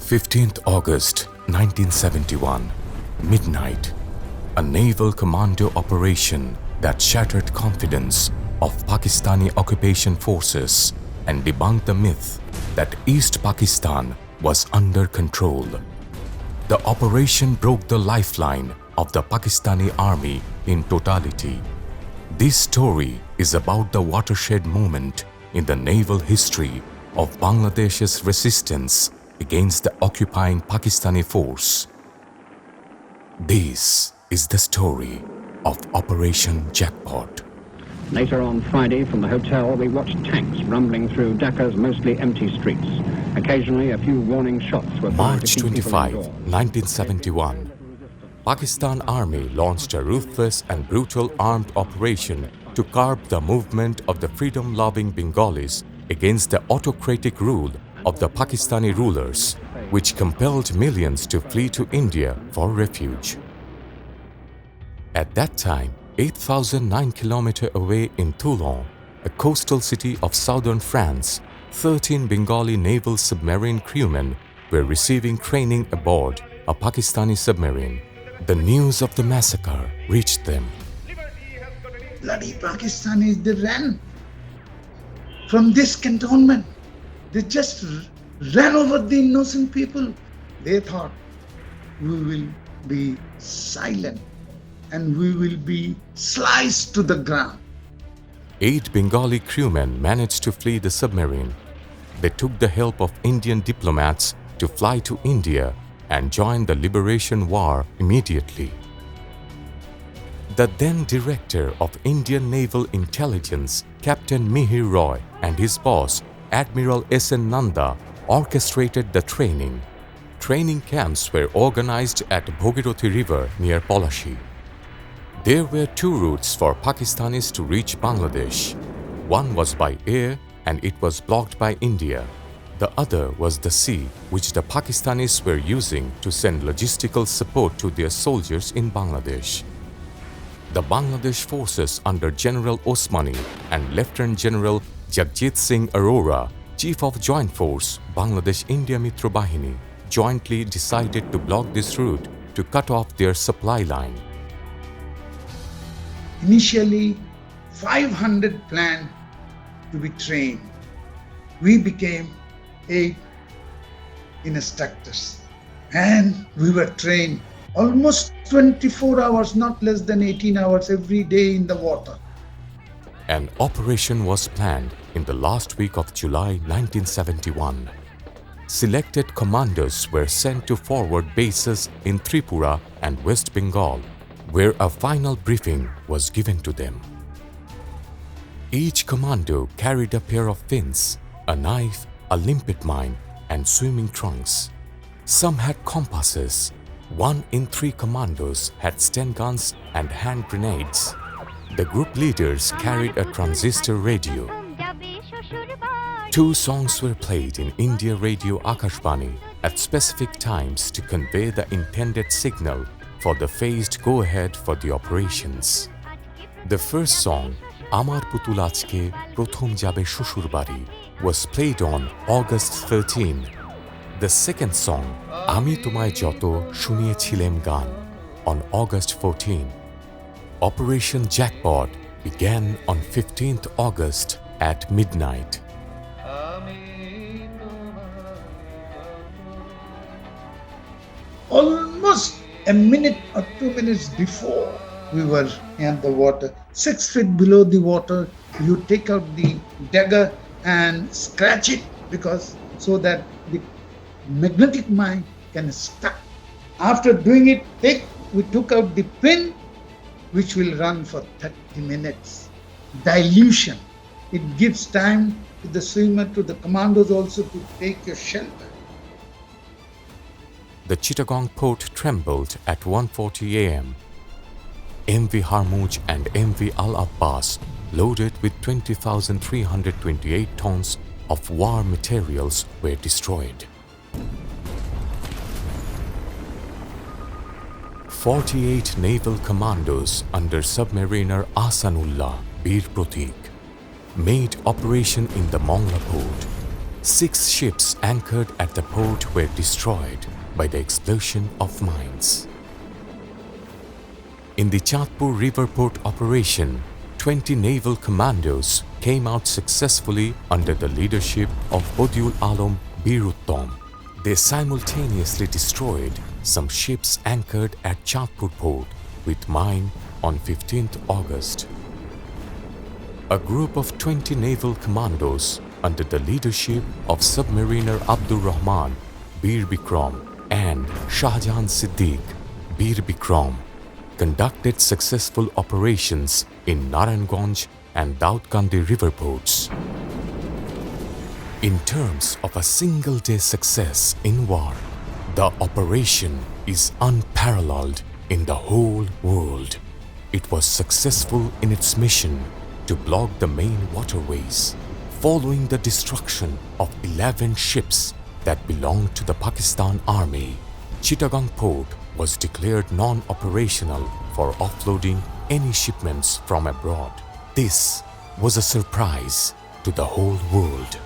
15th August 1971, midnight. A naval commando operation that shattered confidence of Pakistani occupation forces and debunked the myth that East Pakistan was under control. The operation broke the lifeline of the Pakistani army in totality. This story is about the watershed moment in the naval history of Bangladesh's resistance against the occupying Pakistani force. This is the story of Operation Jackpot. Later on Friday, from the hotel, we watched tanks rumbling through Dhaka's mostly empty streets. Occasionally, a few warning shots were fired March to keep 25, people indoors. 1971. Pakistan Army launched a ruthless and brutal armed operation to curb the movement of the freedom-loving Bengalis against the autocratic rule of the Pakistani rulers, which compelled millions to flee to India for refuge. At that time, 8,009 km away in Toulon, a coastal city of southern France, 13 Bengali naval submarine crewmen were receiving training aboard a Pakistani submarine. The news of the massacre reached them. Bloody Pakistanis, they ran from this cantonment. They just ran over the innocent people. They thought, we will be silent and we will be sliced to the ground. 8 Bengali crewmen managed to flee the submarine. They took the help of Indian diplomats to fly to India and join the liberation war immediately. The then director of Indian Naval Intelligence, Captain Mihir Roy, and his boss, Admiral S.N. Nanda, orchestrated the training. Training camps were organized at Bhogirathi River near Polashi. There were 2 routes for Pakistanis to reach Bangladesh. One was by air and it was blocked by India. The other was the sea, which the Pakistanis were using to send logistical support to their soldiers in Bangladesh. The Bangladesh forces under General Osmani and Lieutenant General Jagjit Singh Arora, Chief of Joint Force, Bangladesh India Mitra Bahini, jointly decided to block this route to cut off their supply line. Initially, 500 planned to be trained. We became 8 instructors and we were trained almost 24 hours, not less than 18 hours every day in the water. An operation was planned in the last week of July 1971. Selected commandos were sent to forward bases in Tripura and West Bengal, where a final briefing was given to them. Each commando carried a pair of fins, a knife, a limpet mine, and swimming trunks. Some had compasses. 1 in 3 commandos had Sten guns and hand grenades. The group leaders carried a transistor radio. 2 songs were played in India Radio Akashvani at specific times to convey the intended signal for the phased go-ahead for the operations. The first song, Amar Putul Ajke Prothom Jabe Shoshur Bari, was played on August 13. The second song, Ami Tomaye Joto Shuniechilem Gan, on August 14. Operation Jackpot began on 15th August at midnight. Almost a minute or 2 minutes before we were in the water, 6 feet below the water, you take out the dagger and scratch it so that the magnetic mine can stuck. After doing it, we took out the pin, which will run for 30 minutes. Dilution. It gives time to the swimmer, to the commandos also to take your shelter. The Chittagong port trembled at 1:40 a.m. MV Harmuj and MV Al Abbas, loaded with 20,328 tons of war materials, were destroyed. 48 naval commandos under submariner Ahsanullah Bir Pratik made operation in the Mongla port. 6 ships anchored at the port were destroyed by the explosion of mines. In the Chattogram River Port operation, 20 naval commandos came out successfully under the leadership of Bodiul Alam Biruttom. They simultaneously destroyed some ships anchored at Chattogram port with mine on 15th August. A group of 20 naval commandos under the leadership of submariner Abdur Rahman Bir Bikram and Shahjahan Siddiq Bir Bikram conducted successful operations in Narayanganj and Daudkandi river ports. In terms of a single-day success in war, the operation is unparalleled in the whole world. It was successful in its mission to block the main waterways, following the destruction of 11 ships that belonged to the Pakistan Army. Chittagong port was declared non-operational for offloading any shipments from abroad. This was a surprise to the whole world.